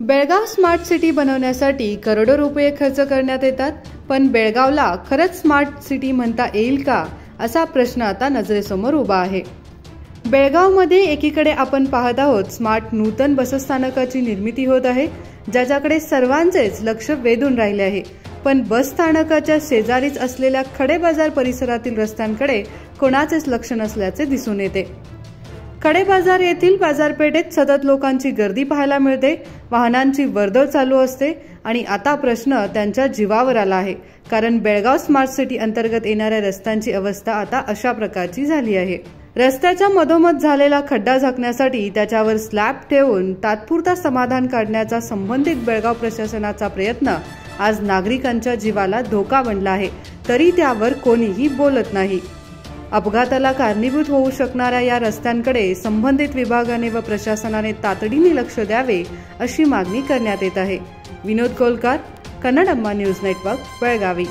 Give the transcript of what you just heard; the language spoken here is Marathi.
बेळगाव स्मार्ट सिटी बनवण्यासाठी करोडो रुपये खर्च करण्यात येतात, पण बेळगावला खरंच स्मार्ट सिटी म्हणता येईल का, असा प्रश्न आता नजरेसमोर उभा आहे। बेळगावमध्ये एकीकडे आपण पाहत आहोत स्मार्ट नूतन बसस्थानकाची निर्मिती होत आहे, ज्याच्याकडे सर्वांचेच लक्ष वेधून राहिले आहे। पण बसस्थानकाच्या शेजारीच असलेल्या खडे बाजार परिसरातील रस्त्यांकडे कोणाचेच लक्ष नसल्याचे दिसून येते। खडे बाजार येथील बाजारपेठेत सतत लोकांची गर्दी पाहायला मिळते, वाहनांची वर्दळ चालू असते आणि आता प्रश्न त्यांच्या जीवावर आला आहे, कारण बेळगाव स्मार्ट सिटी अंतर्गत येणाऱ्या रस्त्यांची अवस्था आता अशा प्रकारची झाली आहे। रस्त्याच्या मधोमध झालेला खड्डा झाकण्यासाठी त्याच्यावर स्लॅब ठेवून तात्पुरता समाधान काढण्याचा संबंधित बेळगाव प्रशासनाचा प्रयत्न आज नागरिकांच्या जीवाला धोका बनला आहे, तरी त्यावर कोणीही बोलत नाही। अपघाताला कारणीभूत होऊ शकणाऱ्या या रस्त्यांकडे संबंधित विभागाने व प्रशासनाने तातडीने लक्ष द्यावे, अशी मागणी करण्यात येत आहे। विनोद कोलकार, कन्नड अम्मा न्यूज नेटवर्क, बेळगावी।